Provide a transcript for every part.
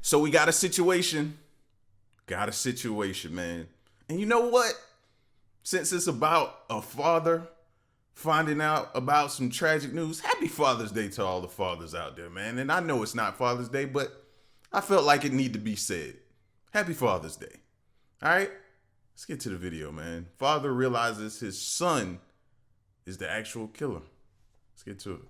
So we got a situation. Man. And you know what? Since it's about a father finding out about some tragic news, happy Father's Day to all the fathers out there, man. And I know it's not Father's Day, but I felt like it needed to be said. Happy Father's Day. All right? Let's get to the video, man. Father realizes his son is the actual killer. Let's get to it.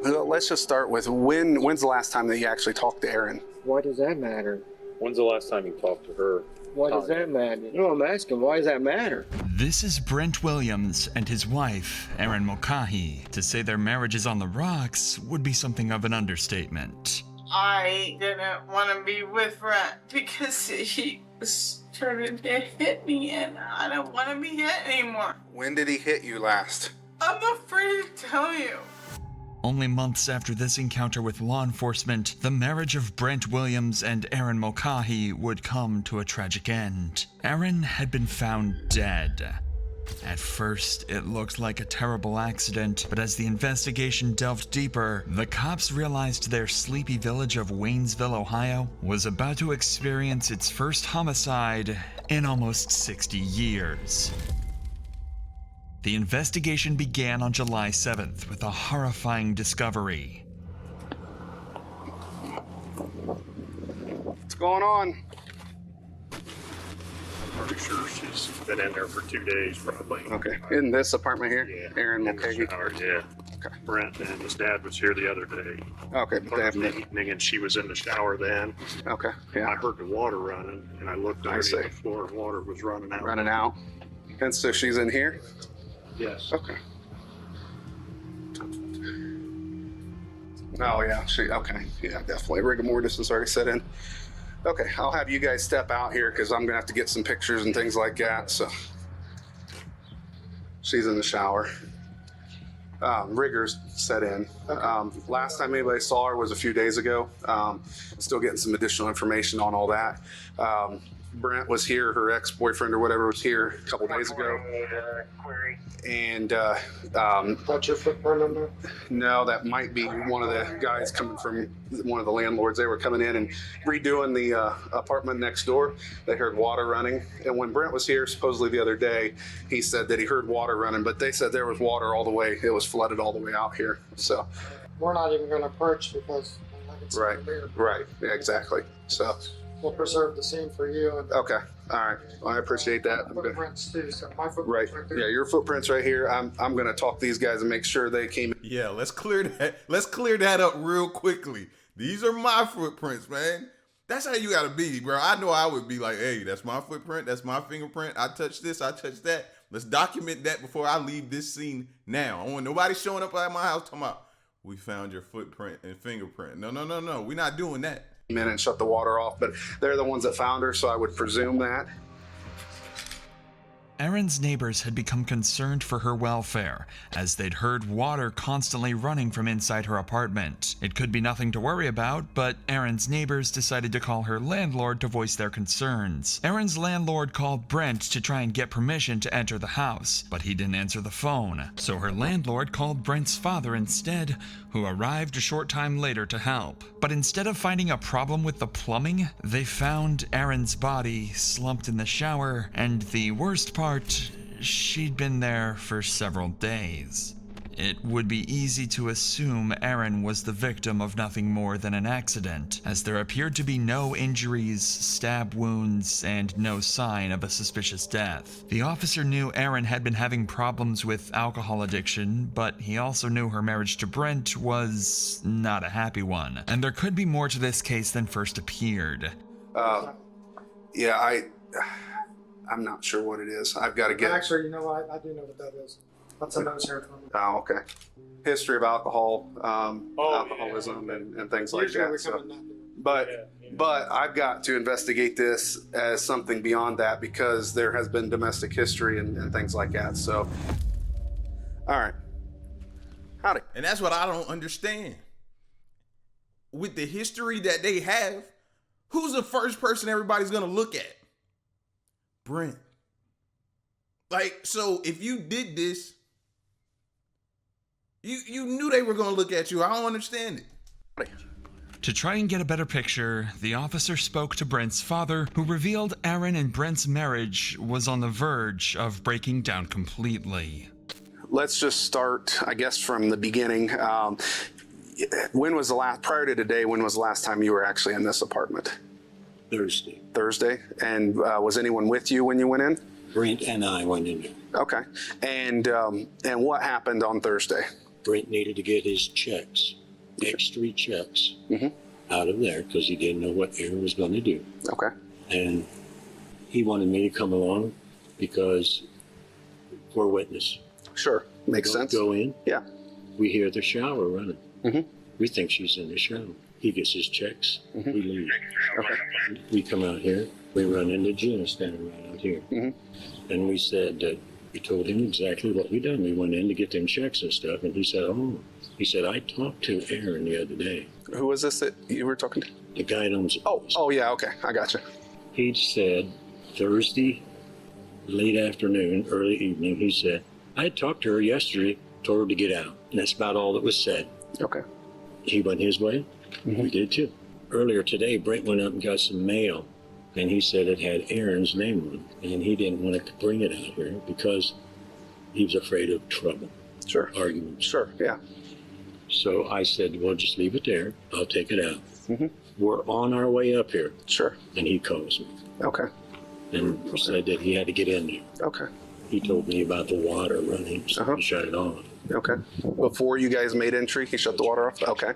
Let's just start with when's the last time that you actually talked to Erin? Why does that matter? When's the last time you talked to her? Why does that matter? No, I'm asking, why does that matter? This is Brent Williams and his wife, Erin Mulcahy. To say their marriage is on the rocks would be something of an understatement. I didn't want to be with Brent because he started to hit me and I don't want to be hit anymore. When did he hit you last? I'm afraid to tell you. Only months after this encounter with law enforcement, the marriage of Brent Williams and Erin Mulcahy would come to a tragic end. Erin had been found dead. At first, it looked like a terrible accident, but as the investigation delved deeper, the cops realized their sleepy village of Waynesville, Ohio, was about to experience its first homicide in almost 60 years. The investigation began on July 7th with a horrifying discovery. What's going on? Pretty sure she's been in there for 2 days, probably. Okay. In this apartment here? Yeah. Erin In the Mulcahy? shower, yeah. Okay. Brent and his dad was here the other day. Okay, but they Thursday haven't. evening, and she was in the shower then. Okay, I yeah. heard the water running, and I looked I underneath see. the floor, and water was running out. Running out. And so she's in here? Yes. Okay. Oh, yeah, okay. Yeah, definitely. Rigor mortis is already set in. Okay, I'll have you guys step out here because I'm going to have to get some pictures and things like that, so. She's in the shower. Rigor's set in. Last time anybody saw her was a few days ago. Still getting some additional information on all that. Brent was here, her ex-boyfriend or whatever was here a couple days ago. And What's your footprint number? no, that might be one of the guys coming from one of the landlords. They were coming in and redoing the apartment next door. They heard water running. And when Brent was here, supposedly the other day, he said that he heard water running, but they said there was water all the way. It was flooded all the way out here. So, We're not even gonna perch because it's right, right, yeah, exactly. So, we'll preserve the scene for you and okay, all right. Well, I appreciate that. I'm good. footprints too, so my Right. footprints right there. Yeah, your footprints right here. I'm gonna talk to these guys and make sure they came. Yeah, let's clear that up real quickly. These are my footprints, man. That's how you gotta be, bro. I know I would be like, hey, that's my footprint, that's my fingerprint. I touched this, I touched that. Let's document that before I leave this scene now. I don't want nobody showing up at my house talking about, we found your footprint and fingerprint. No. We're not doing that. in and shut the water off, but they're the ones that found her, so I would presume that. Erin's neighbors had become concerned for her welfare, as they'd heard water constantly running from inside her apartment. It could be nothing to worry about, but Erin's neighbors decided to call her landlord to voice their concerns. Erin's landlord called Brent to try and get permission to enter the house, but he didn't answer the phone. So her landlord called Brent's father instead, who arrived a short time later to help. But instead of finding a problem with the plumbing, they found Erin's body slumped in the shower, and the worst part, she'd been there for several days. It would be easy to assume Erin was the victim of nothing more than an accident, as there appeared to be no injuries, stab wounds, and no sign of a suspicious death. The officer knew Erin had been having problems with alcohol addiction, but he also knew her marriage to Brent was not a happy one, and there could be more to this case than first appeared. Yeah, I'm not sure what it is. I've got to get. Actually, you know what? I do know what that is. That's a nose hair from me. Oh, okay. History of alcohol, alcoholism, and things like Usually that. we So, come in that. but I've got to investigate this as something beyond that because there has been domestic history and things like that. So, all right. Howdy. And that's what I don't understand. With the history that they have, who's the first person everybody's gonna look at? Brent. Like, so if you did this, you knew they were gonna look at you. I don't understand it. To try and get a better picture, the officer spoke to Brent's father, who revealed Aaron and Brent's marriage was on the verge of breaking down completely. Let's just start, I guess, from the beginning. When was the last, prior to today, when was the last time you were actually in this apartment? Thursday. Thursday. And was anyone with you when you went in? Brent and I went in there. Okay. And what happened on Thursday? Brent needed to get his checks, extra checks, out of there because he didn't know what Aaron was going to do. Okay. And he wanted me to come along because we're witness. Sure. Makes sense. Go in. Yeah. We hear the shower running. We think she's in the shower. He gets his checks. We leave. Okay. We come out here. We run into Jim standing right out here. And we said that we told him exactly what we done. We went in to get them checks and stuff. And he said, oh, he said, I talked to Aaron the other day. Who was this that you were talking to? The guy that owns the place. Oh, yeah. Okay. I got you. He said Thursday, late afternoon, early evening, he said, I had talked to her yesterday, told her to get out. And that's about all that was said. Okay. He went his way. We did too. Earlier today, Brent went up and got some mail, and he said it had Aaron's name on it, and he didn't want to bring it out here because he was afraid of trouble. Sure. Arguments. Sure. Yeah. So I said, well, just leave it there. I'll take it out. We're on our way up here, Sure. and he calls me Okay. and said that he had to get in there. Okay. He told me about the water running, so he shut it off. Okay. Before you guys made entry, he shut the water off? Okay.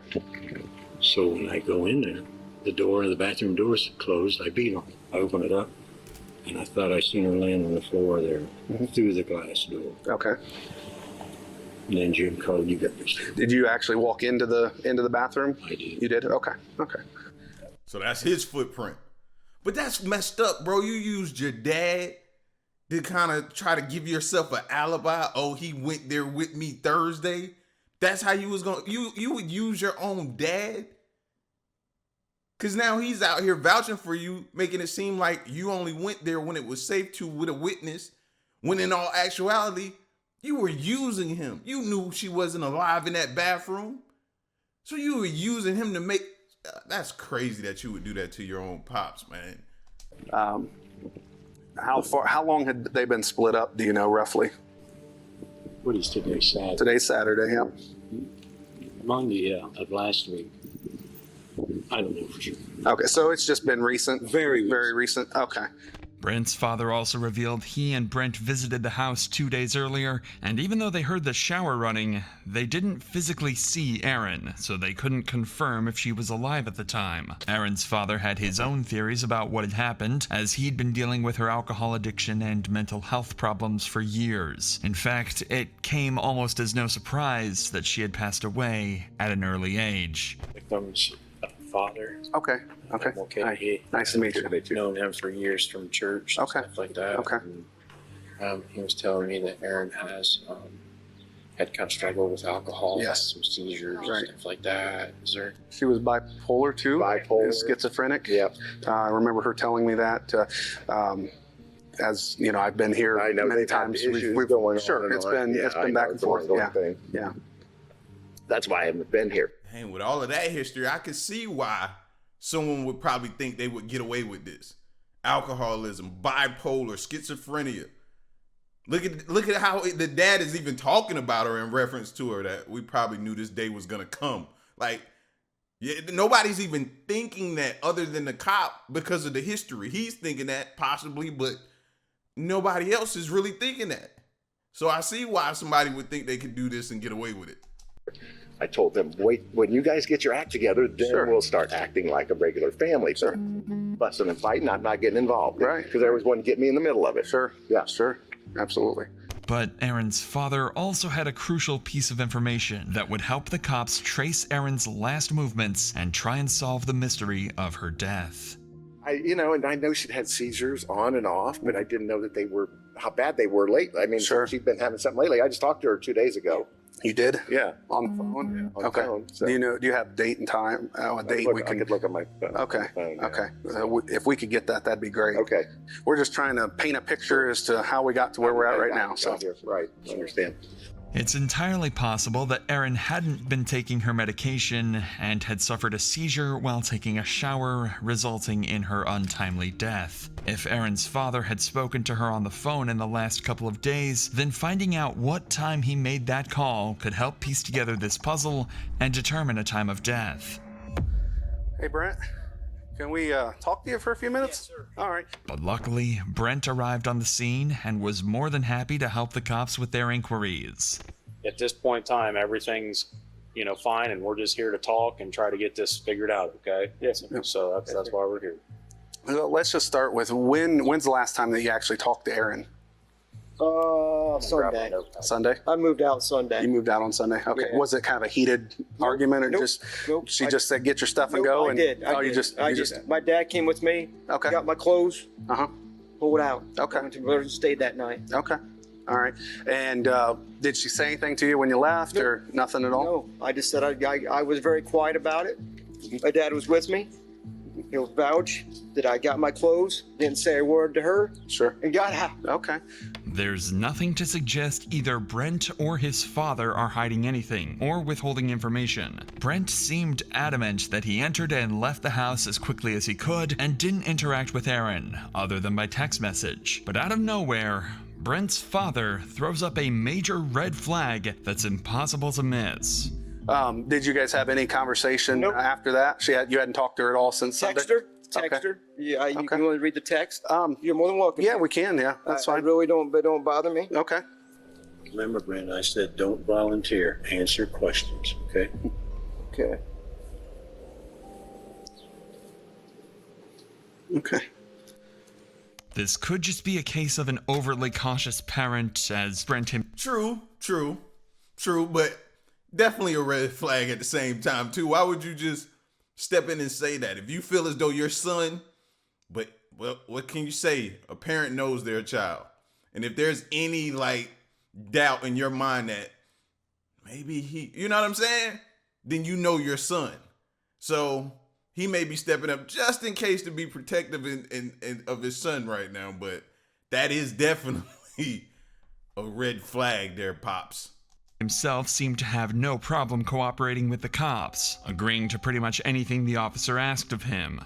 So when I go in there, the bathroom door's closed. I beat on it. I open it up, and I thought I seen her laying on the floor there through the glass door. Okay. And then Jim called, you got this. Did you actually walk into the bathroom? I did. You did? Okay. Okay. So that's his footprint. But that's messed up, bro. You used your dad to kind of try to give yourself an alibi. Oh, he went there with me Thursday. That's how you was going to, you would use your own dad? Because now he's out here vouching for you, making it seem like you only went there when it was safe to with a witness, when in all actuality, you were using him. You knew she wasn't alive in that bathroom. So you were using him to make, that's crazy that you would do that to your own pops, man. How long had they been split up? Do you know roughly? What is today, Saturday? Today's Saturday, yeah. Monday, yeah, of last week. I don't know for sure. Okay, so it's just been recent? Very recent. Okay. Brent's father also revealed he and Brent visited the house 2 days earlier, and even though they heard the shower running, they didn't physically see Aaron, so they couldn't confirm if she was alive at the time. Aaron's father had his own theories about what had happened, as he'd been dealing with her alcohol addiction and mental health problems for years. In fact, it came almost as no surprise that she had passed away at an early age. Victim's father. Okay. Okay. Okay. Nice to meet you. Known him for years from church. And stuff like that. Okay. And, he was telling me that Aaron has had kind of struggled with alcohol. Yes. Some seizures. Right. Stuff like that. Is there? She was bipolar too. Bipolar. Schizophrenic. Yeah. I remember her telling me that. As you know, I've been here I know many they've had times. issues We've going on sure and it's on. been Yeah, it's I been know back and it's an forth. ongoing Yeah. thing. Yeah. That's why I haven't been here. And with all of that history, I could see why someone would probably think they would get away with this. Alcoholism, bipolar, schizophrenia. Look at how the dad is even talking about her in reference to her, that we probably knew this day was gonna come. Like, yeah, nobody's even thinking that other than the cop because of the history. He's thinking that possibly, but nobody else is really thinking that. So I see why somebody would think they could do this and get away with it. I told them, wait, when you guys get your act together, then Sure. we'll start acting like a regular family. Sure. Fussing and fighting, I'm not getting involved. Right. Because there was one to get me in the middle of it. Sure. Yeah. Sure. Absolutely. But Aaron's father also had a crucial piece of information that would help the cops trace Aaron's last movements and try and solve the mystery of her death. And I know she'd had seizures on and off, but I didn't know that they were, how bad they were lately. I mean, Sure. she'd been having something lately. I just talked to her 2 days ago. You did? Yeah. On the phone? On the Okay. phone, so. Do you have date and time? A date I we can. could look at my phone. Okay. phone, yeah. Okay. If we could get that, that'd be great. Okay. We're just trying to paint a picture as to how we got to where we're at right now. So Right. I understand. It's entirely possible that Erin hadn't been taking her medication and had suffered a seizure while taking a shower, resulting in her untimely death. If Erin's father had spoken to her on the phone in the last couple of days, then finding out what time he made that call could help piece together this puzzle and determine a time of death. Hey, Brent. Can we talk to you for a few minutes? Yes, sir. All right. But luckily, Brent arrived on the scene and was more than happy to help the cops with their inquiries. At this point in time, everything's, fine, and we're just here to talk and try to get this figured out, okay? Yes. So that's why we're here. Let's just start with when's the last time that you actually talked to Erin? Sunday. Sunday? I moved out Sunday. You moved out on Sunday? Okay. Yeah. Was it kind of a heated argument or just she just said get your stuff and go? I did. You just My dad came with me. Okay. Got my clothes. Uh-huh. Pulled out. Okay. Went to stayed that night. Okay. All right. And did she say anything to you when you left or nothing at all? No, I just said I was very quiet about it. My dad was with me. He'll vouch that I got my clothes, didn't say a word to her. Sure. And got out. Okay. There's nothing to suggest either Brent or his father are hiding anything or withholding information. Brent seemed adamant that he entered and left the house as quickly as he could and didn't interact with Erin, other than by text message. But out of nowhere, Brent's father throws up a major red flag that's impossible to miss. Did you guys have any conversation Nope. after that? You hadn't talked to her at all since Sunday? Text her. Yeah, you Okay. can only read the text. You're more than welcome. Yeah, we can. Yeah, that's I fine. really don't bother me. Okay. Remember, Brent, I said don't volunteer. Answer questions, okay? Okay. Okay. This could just be a case of an overly cautious parent, as Brent True, but definitely a red flag at the same time too. Why would you just step in and say that? If you feel as though your son, but well, what can you say? A parent knows their child. And if there's any doubt in your mind that maybe you know what I'm saying? Then you know your son. So he may be stepping up just in case to be protective of his son right now, but that is definitely a red flag there, Pops. himself seemed to have no problem cooperating with the cops, agreeing to pretty much anything the officer asked of him.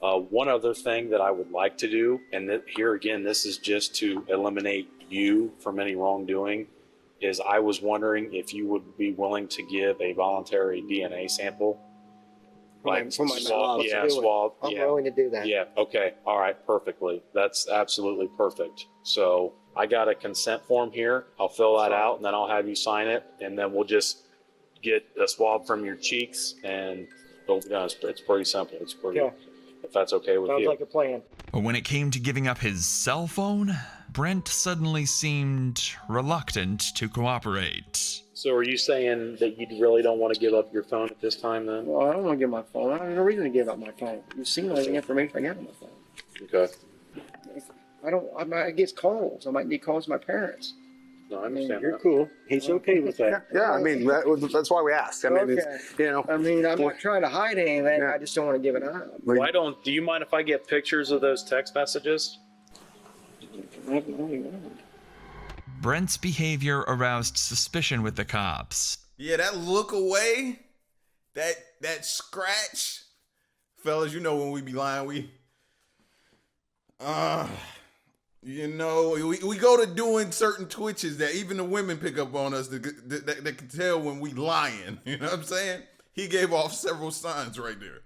One other thing that I would like to do, and here again, this is just to eliminate you from any wrongdoing, is I was wondering if you would be willing to give a voluntary DNA sample. For my swab, I'm willing to do that. Yeah, okay, all right, perfectly. That's absolutely perfect. So I got a consent form here. I'll fill that out and then I'll have you sign it, and then we'll just get a swab from your cheeks and it'll be done. It's pretty simple. It's pretty, Okay. if that's okay with Sounds you. like a plan. But when it came to giving up his cell phone, Brent suddenly seemed reluctant to cooperate. So are you saying that you really don't want to give up your phone at this time then? Well, I don't want to give my phone. I don't have no reason to give up my phone. You've seen all the information I got on my phone. Okay. I get calls. I might need calls from my parents. No, I understand You're that. cool. He's okay with that. Yeah, I mean, that's why we asked. I mean, it's, I mean, I'm not trying to hide anything. Yeah. I just don't want to give it up. Do you mind if I get pictures of those text messages? Brent's behavior aroused suspicion with the cops. Yeah, that look away, that scratch, fellas. You know when we be lying, we go to doing certain twitches that even the women pick up on us that can tell when we lying. You know what I'm saying? He gave off several signs right there.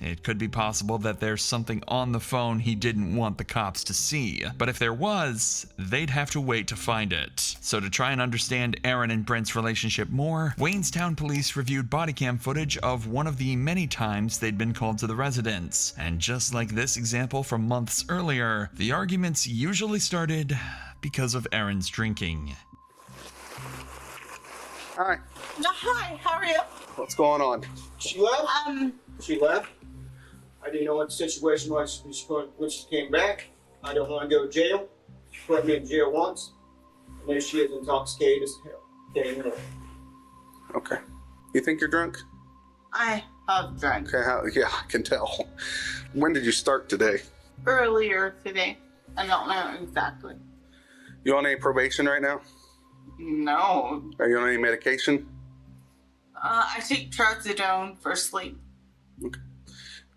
It could be possible that there's something on the phone he didn't want the cops to see, but if there was, they'd have to wait to find it. So to try and understand Erin and Brent's relationship more, Waynestown police reviewed body cam footage of one of the many times they'd been called to the residence. And just like this example from months earlier, the arguments usually started because of Erin's drinking. all right, Hi, how are you? what's going on? She left? She left? I didn't know what the situation was when she came back. I don't want to go to jail. She put me in jail once. And there she is, intoxicated as hell. Can't even know. Okay. You think you're drunk? I have drunk Okay, yeah, I can tell. When did you start today? earlier today. I don't know exactly. You on any probation right now? No. Are you on any medication? I take trazodone for sleep.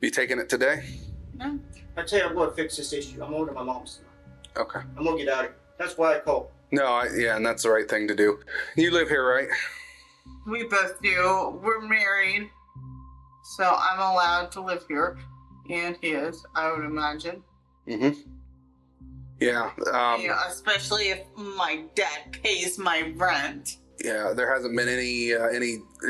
You taking it today? No. I tell you, I'm going to fix this issue. I'm going to my mom's. Okay. I'm going to get out of here. That's why I called. No, yeah, and that's the right thing to do. You live here, right? We both do. We're married. So I'm allowed to live here. And he is, I would imagine. Mm-hmm. Yeah. Yeah, especially if my dad pays my rent. Yeah, there hasn't been any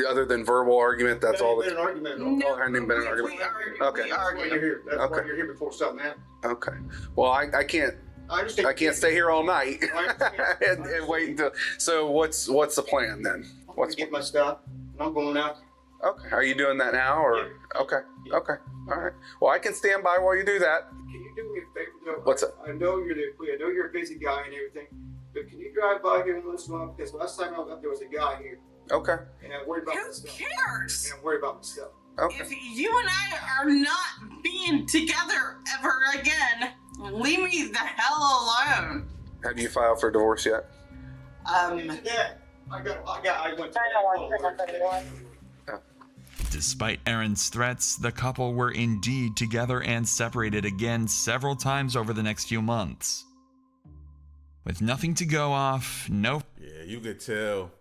other than verbal argument. That's all. Been an argument. No, there hasn't been an argument. Okay. That's why you're here. That's Okay. why you're here before something happens. Okay. Well, I can't. I understand. I can't stay here all night I understand. and wait until. So what's the plan then? I'm going to get my stuff, and I'm going out. Okay. Are you doing that now or? Yeah. Okay. Okay. All right. Well, I can stand by while you do that. Can you do me a favor, though? What's that? I know you're a busy guy and everything, but can you drive by here and listen up? Because last time I was up, there was a guy here, Okay. and I'm worried about my Who stuff. cares? And I'm worried about my stuff. Okay. If you and I are not being together ever again, leave me the hell alone. Have you filed for divorce yet? Yeah, I went to Despite Aaron's threats, the couple were indeed together and separated again several times over the next few months. With nothing to go off, no. Yeah, you could tell.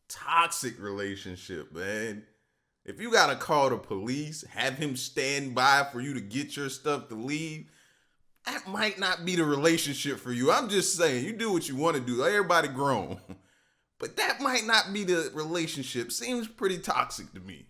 Toxic relationship, man. If you gotta call the police, have him stand by for you to get your stuff to leave, that might not be the relationship for you. I'm just saying, you do what you want to do. Everybody grown. But that might not be the relationship. Seems pretty toxic to me.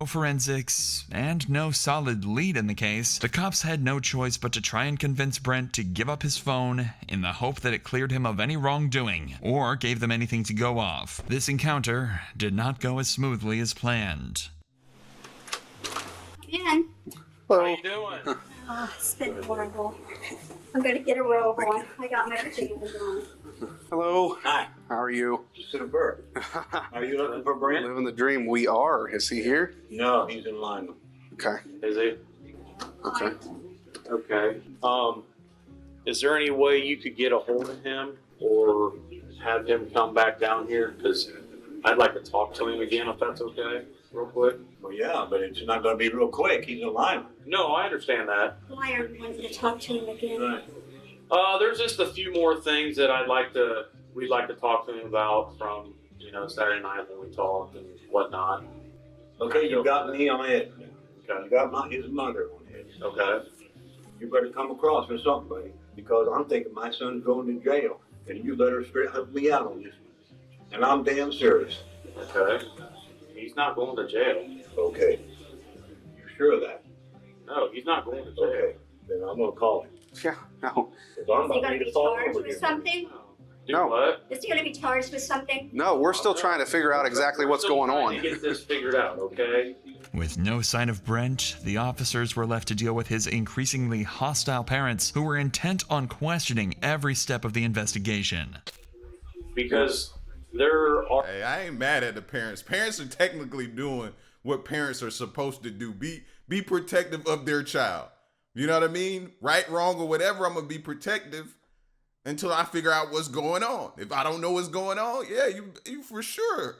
No forensics and no solid lead in the case, the cops had no choice but to try and convince Brent to give up his phone in the hope that it cleared him of any wrongdoing or gave them anything to go off. This encounter did not go as smoothly as planned. Ian. Hello. How you doing? Oh, it's been horrible. I'm gonna get a robe on. I got my pajamas on. Hello. Hi. How are you? Super. Are you looking for Brent? Living the dream. We are. Is he here? No, he's in line. Okay. Is he? Okay. Okay. Is there any way you could get a hold of him or have him come back down here? Because I'd like to talk to him again, if that's okay, real quick. Well, yeah, but it's not going to be real quick. He's in line. No, I understand that. Why are you wanting to talk to him again? Right. There's just a few more things that we'd like to talk to him about from, Saturday night when we talked and whatnot. Okay, you got me on it. Okay. You got his mother on it. Okay. You better come across with something, buddy, because I'm thinking my son's going to jail, and you better straight help me out on this one. And I'm damn serious. Okay. He's not going to jail. Okay. You sure of that? No, he's not going to jail. Okay. Then I'm going to call him. Yeah. No. Because I'm Is he about gonna ready be to fall charged over with here. something? Do No. what? Is he gonna be charged with something? No. We're still trying to figure out exactly what's We're still going trying on. to get this figured out, okay? With no sign of Brent, the officers were left to deal with his increasingly hostile parents who were intent on questioning every step of the investigation. Because there are. Hey, I ain't mad at the parents. Parents are technically doing what parents are supposed to do. Be protective of their child. You know what I mean? Right, wrong, or whatever, I'm going to be protective until I figure out what's going on. If I don't know what's going on, yeah, you for sure.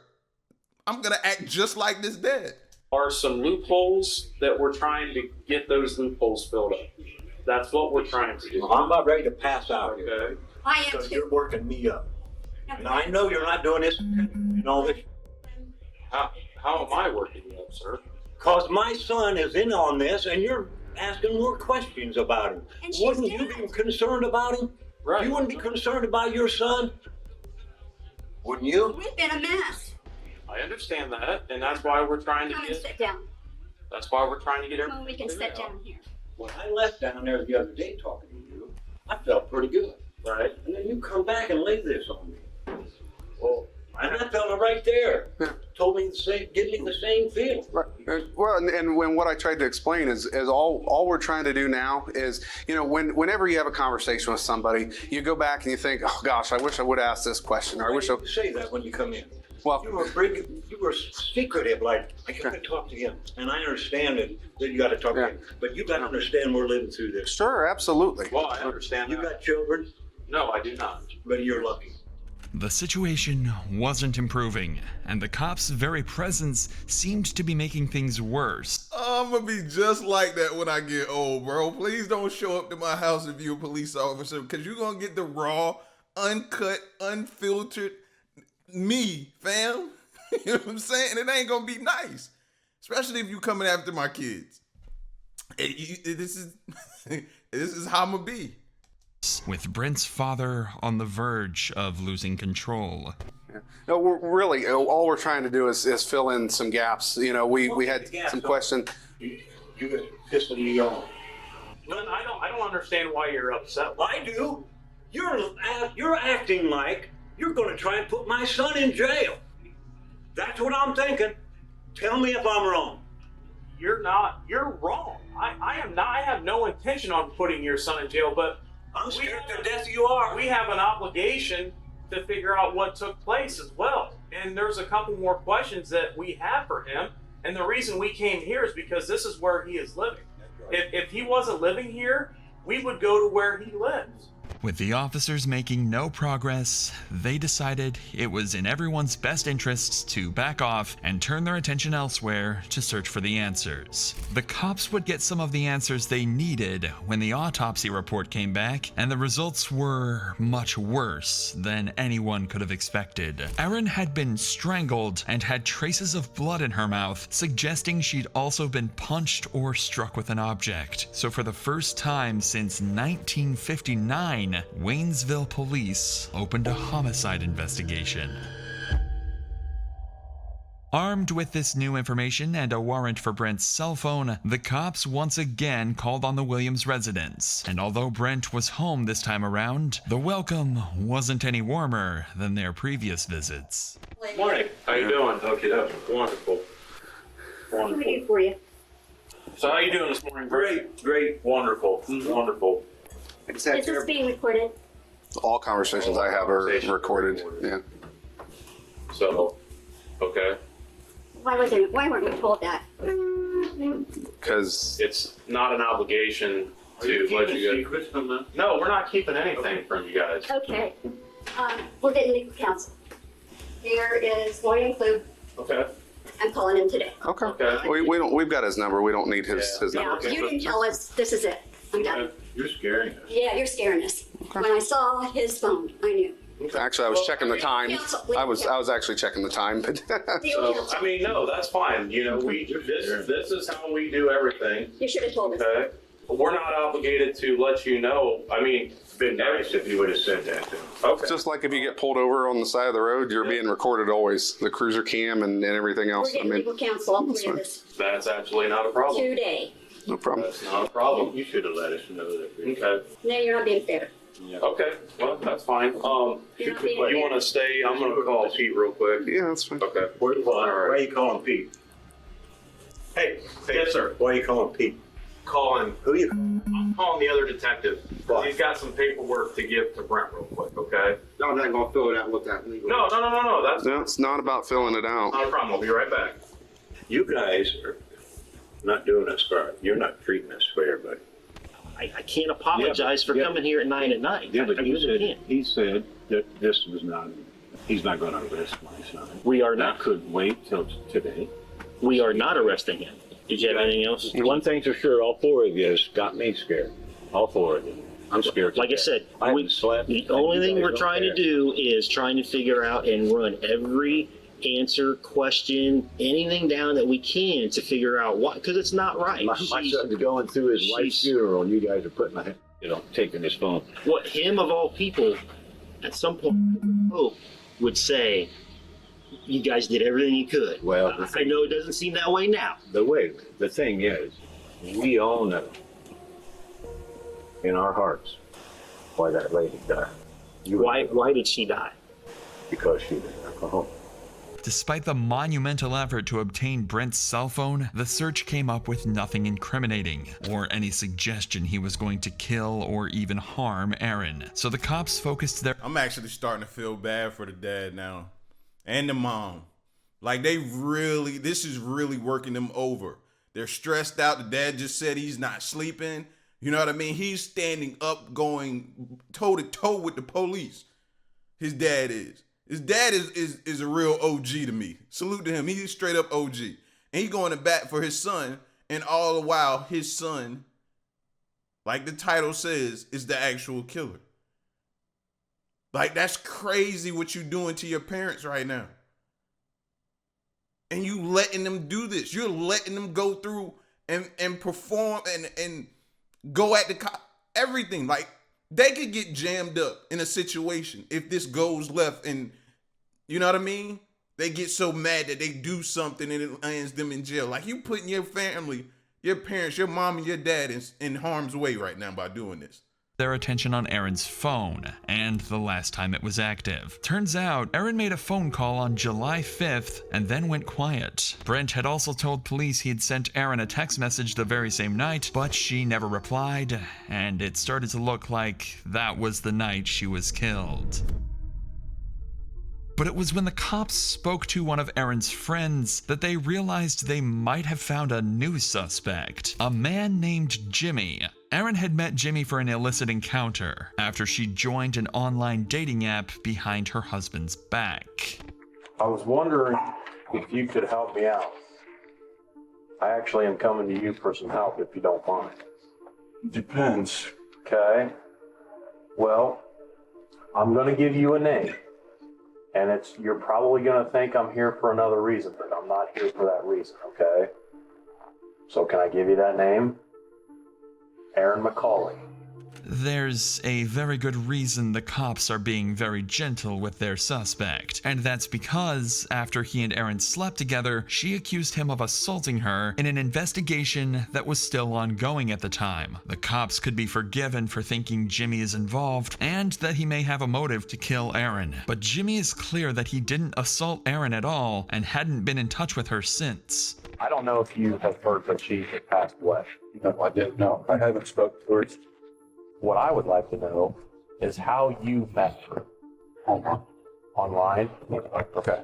I'm going to act just like this dad. Are some loopholes that we're trying to get those loopholes filled up. That's what we're trying to do. Well, I'm about ready to pass out here. Okay. I am Because too. you're working me up. And I know you're not doing this and all this. How am I working you up, sir? Because my son is in on this and you're asking more questions about him. And she's Wouldn't you dead. be concerned about him? Right. You wouldn't be concerned about your son? Wouldn't you? We've been a mess. I understand that, and that's why we're trying to Come and get. sit down. That's why we're trying to get Come on, everything. we can figured sit out. down here. When I left down there the other day talking to you, I felt pretty good. Right. And then you come back and lay this on me. Well, And that fella right there told me the same, give me the same feeling. Right. Well, and when what I tried to explain is all we're trying to do now is, whenever you have a conversation with somebody, you go back and you think, oh gosh, I wish I would have asked this question, or I wish I. You say that when you come in. Well, You were secretive, like I gotta talk to him, and I understand that you got to talk to him, but you got to understand we're living through this. Sure, absolutely. well, I understand You that. got children. No, I do not. But you're lucky. The situation wasn't improving, and the cops' very presence seemed to be making things worse. I'm gonna be just like that when I get old, bro. Please don't show up to my house if you're a police officer, because you're gonna get the raw, uncut, unfiltered me, fam. You know what I'm saying? And it ain't gonna be nice, especially if you coming after my kids. This is how I'm gonna be. With Brent's father on the verge of losing control. No, we're really all we're trying to do is fill in some gaps. You know, we had some questions. You got pistol you on. Glenn, I don't understand why you're upset. I do. You're acting like you're going to try and put my son in jail. That's what I'm thinking. Tell me if I'm wrong. You're not. You're wrong. I am not. I have no intention on putting your son in jail, but I'm scared to death you are. we have an obligation to figure out what took place as well. And there's a couple more questions that we have for him. And the reason we came here is because this is where he is living. If he wasn't living here, we would go to where he lives. With the officers making no progress, they decided it was in everyone's best interests to back off and turn their attention elsewhere to search for the answers. The cops would get some of the answers they needed when the autopsy report came back, and the results were much worse than anyone could have expected. Erin had been strangled and had traces of blood in her mouth, suggesting she'd also been punched or struck with an object. So for the first time since 1959, Waynesville police opened a homicide investigation. Armed with this new information and a warrant for Brent's cell phone, the cops once again called on the Williams residence. And although Brent was home this time around, the welcome wasn't any warmer than their previous visits. Morning. How you doing? Okay, that's wonderful. What can I do for you? So how you doing this morning? Great. Wonderful. Wonderful. Is this being recorded? All conversations I have are recorded. Yeah. So, okay. Why weren't we told that? Because It's not an obligation to let you guys. Secrets from them? No, we're not keeping anything from you guys. Okay. We're getting legal counsel. Here is William Klug. Okay. I'm calling him today. okay. Okay. We don't. We've got his number. We don't need his Now, number. you didn't tell us. This is it. I'm done. You're scaring us. Yeah, you're scaring us. When I saw his phone, I knew. Actually, I was checking the time. Counsel, I was actually checking the time, but Legal So, counsel. I mean, no, that's fine. You know, this is how we do everything. You should have told us. Okay. We're not obligated to let you know. I mean, It's been nice if you would have said that to him. okay. just like if you get pulled over on the side of the road, you're being recorded always. The cruiser cam and everything We're else. I getting mean, legal counsel all three of us That's absolutely not a problem. today. no problem. That's not a problem. You should have let us know that. Okay. No, you're not being fair. Okay. Well, that's fine. You're not being You want to stay? I'm gonna call Pete real quick. Yeah, that's fine. Okay. Why are you calling Pete? Hey. Yes, sir. Why are you calling Pete? Calling. Who you? I'm calling the other detective. Why? He's got some paperwork to give to Brent real quick. Okay. No, I'm not gonna fill it out with that legal. No. That's No, it's not about filling it out. not a problem. I'll be right back. You guys are not doing us fair. You're not treating us fair, buddy. I can't apologize for coming here at 9 at night. Yeah, but I really can't. he said that this was not, he's not going to arrest my son. We are That not. could wait till today. We are not arresting him. Did you have anything else? One thing's for sure, all four of you has got me scared. All four of you. I'm scared. Like I said, I haven't slept. the only You thing guys we're don't trying to care. do is trying to figure out and run every answer, question, anything down that we can to figure out why, because it's not right. My son's going through his wife's funeral, and you guys are putting my, taking his phone. What him of all people, at some point, I would hope, would say, you guys did everything you could. Well, I know it doesn't seem that way now. The thing is, we all know in our hearts why that lady died. Why did she die? Because she was alcoholic. Despite the monumental effort to obtain Brent's cell phone, the search came up with nothing incriminating, or any suggestion he was going to kill or even harm Erin. So the cops focused their— I'm actually starting to feel bad for the dad now. And the mom. Like this is really working them over. They're stressed out. The dad just said he's not sleeping. You know what I mean? He's standing up, going toe to toe with the police. His dad is. His dad is a real OG to me. Salute to him. He's straight up OG. And he's going to bat for his son. And all the while, his son, like the title says, is the actual killer. Like, that's crazy what you doing to your parents right now. And you letting them do this. You're letting them go through and perform and go at the cop. Everything. Like, they could get jammed up in a situation if this goes left and, you know what I mean? They get so mad that they do something and it lands them in jail. Like, you putting your family, your parents, your mom and your dad in harm's way right now by doing this. Their attention on Aaron's phone and the last time it was active. Turns out, Aaron made a phone call on July 5th and then went quiet. Brent had also told police he had sent Aaron a text message the very same night, but she never replied, and it started to look like that was the night she was killed. But it was when the cops spoke to one of Aaron's friends that they realized they might have found a new suspect, a man named Jimmy. Aaron had met Jimmy for an illicit encounter after she joined an online dating app behind her husband's back. I was wondering if you could help me out. I actually am coming to you for some help if you don't mind. Depends. Okay. Well, I'm going to give you a name. And you're probably going to think I'm here for another reason, but I'm not here for that reason, okay? So can I give you that name? Aaron McCauley. There's a very good reason the cops are being very gentle with their suspect, and that's because after he and Aaron slept together, she accused him of assaulting her in an investigation that was still ongoing at the time. The cops could be forgiven for thinking Jimmy is involved and that he may have a motive to kill Aaron, but Jimmy is clear that he didn't assault Aaron at all and hadn't been in touch with her since. I don't know if you have heard that she had passed away. No, I didn't. No, I haven't spoken to her. What I would like to know is how you met her. Online? Okay.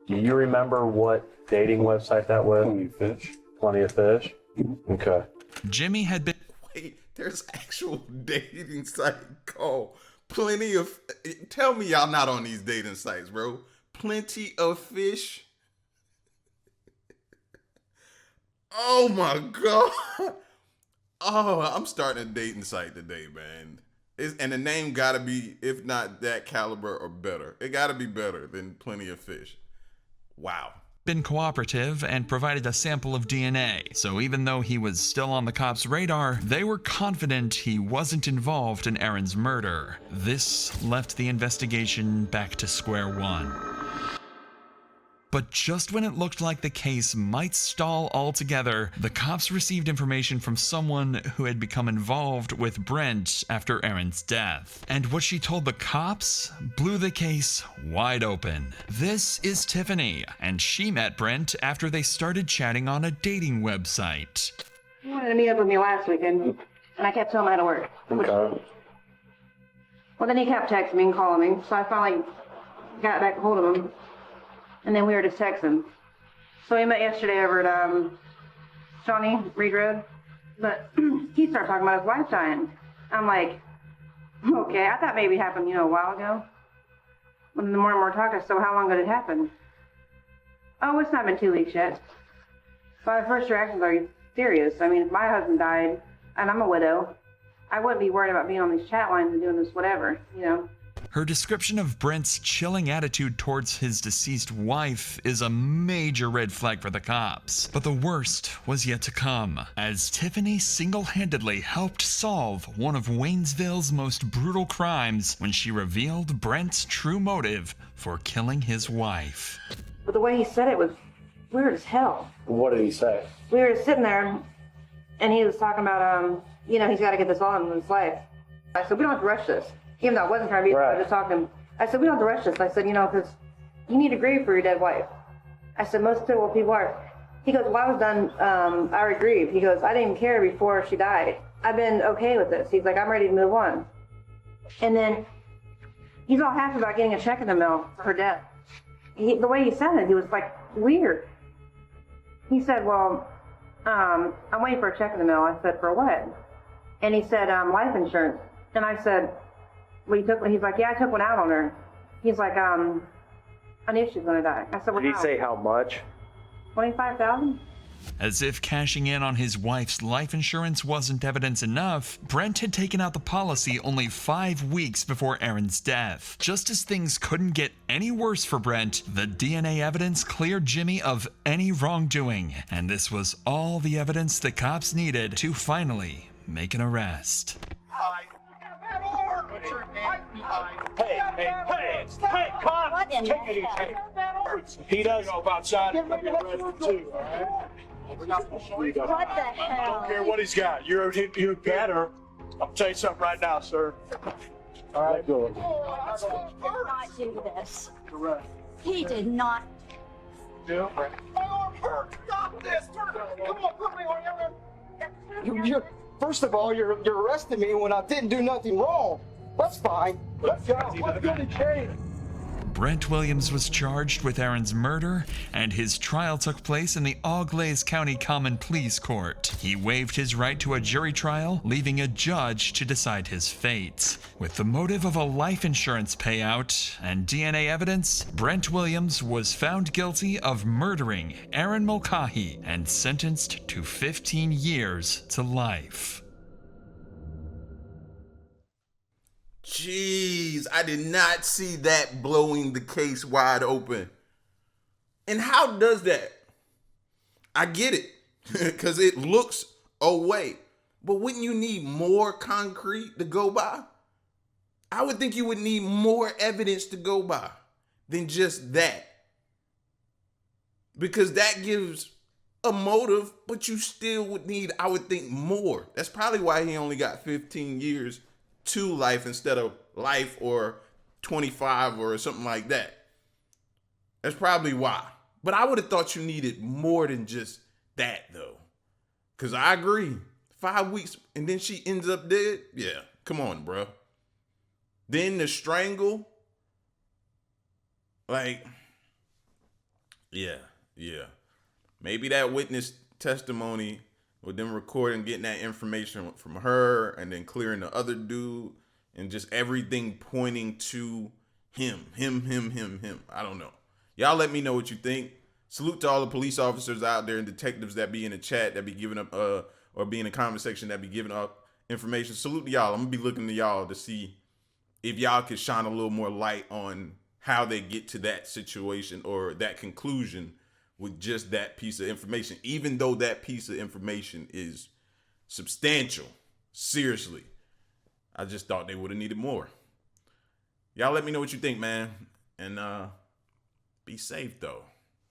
Do you remember what dating website that was? Plenty of Fish. Plenty of Fish? Okay. Jimmy had been... Wait, there's actual dating site called Plenty of... Tell me y'all not on these dating sites, bro. Plenty of Fish? Oh my God. Oh, I'm starting a dating site today, man. And the name gotta be, if not that caliber or better. It gotta be better than Plenty of Fish. Wow. Been cooperative and provided a sample of DNA, so even though he was still on the cops' radar, they were confident he wasn't involved in Aaron's murder. This left the investigation back to square one. But just when it looked like the case might stall altogether, the cops received information from someone who had become involved with Brent after Aaron's death. And what she told the cops blew the case wide open. This is Tiffany, and she met Brent after they started chatting on a dating website. He wanted to meet up with me last weekend, and I kept telling him I had to work. Okay. Well, then he kept texting me and calling me, so I finally got back a hold of him. And then we were just texting. So we met yesterday over at Shawnee Reed Road. But he started talking about his wife dying. I'm like, okay, I thought maybe it happened, a while ago. But the more and more talking, so how long ago did it happen? Oh, it's not been 2 weeks yet. So my first reaction was, are you serious? I mean, if my husband died, and I'm a widow, I wouldn't be worried about being on these chat lines and doing this whatever, Her description of Brent's chilling attitude towards his deceased wife is a major red flag for the cops. But the worst was yet to come, as Tiffany single-handedly helped solve one of Waynesville's most brutal crimes when she revealed Brent's true motive for killing his wife. But the way he said it was weird as hell. What did he say? We were just sitting there, and he was talking about, he's got to get this on in his life. I said, we don't have to rush this. Even though I wasn't trying to be, I just talked to him. I said, we don't have to rush this. I said, because you need to grieve for your dead wife. I said, most people are. He goes, well, I was done, I already grieved. He goes, I didn't even care before she died. I've been okay with this. He's like, I'm ready to move on. And then he's all happy about getting a check in the mail for her death. The way he said it, he was like, weird. He said, well, I'm waiting for a check in the mail. I said, for what? And he said, life insurance. And I said, well, you took, he's like, yeah, I took one out on her. He's like, I knew she was going to die. I said, well, Did he say how much? 25,000? As if cashing in on his wife's life insurance wasn't evidence enough, Brent had taken out the policy only 5 weeks before Erin's death. Just as things couldn't get any worse for Brent, the DNA evidence cleared Jimmy of any wrongdoing, and this was all the evidence the cops needed to finally make an arrest. Hey, Con! Take it easy. He does go outside and get arrested too, all right? What the hell? I don't care what he's got. You're better. I'll tell you something right now, sir. All right, go. He did not do this. He did not. Yeah. Stop this! Come on, put me on your... First of all, you're arresting me when I didn't do nothing wrong. That's fine. Let's go. Let's go to jail. Brent Williams was charged with Erin's murder, and his trial took place in the Auglaize County Common Pleas Court. He waived his right to a jury trial, leaving a judge to decide his fate. With the motive of a life insurance payout and DNA evidence, Brent Williams was found guilty of murdering Erin Mulcahy and sentenced to 15 years to life. Jeez, I did not see that blowing the case wide open. And how does that? I get it, because it looks away. But wouldn't you need more concrete to go by? I would think you would need more evidence to go by than just that. Because that gives a motive, but you still would need, I would think, more. That's probably why he only got 15 years to life instead of life or 25 or something like that. That's probably why. But I would have thought you needed more than just that, though. Because I agree. 5 weeks and then she ends up dead? Yeah, come on, bro. Then the strangle. Like, yeah. Maybe that witness testimony with them recording, getting that information from her and then clearing the other dude and just everything pointing to him. I don't know. Y'all let me know what you think. Salute to all the police officers out there and detectives that be in the chat, that be giving up, or be in the comment section that be giving up information. Salute to y'all. I'm gonna be looking to y'all to see if y'all could shine a little more light on how they get to that situation or that conclusion with just that piece of information, even though that piece of information is substantial. Seriously. I just thought they would have needed more. Y'all let me know what you think, man. And be safe, though.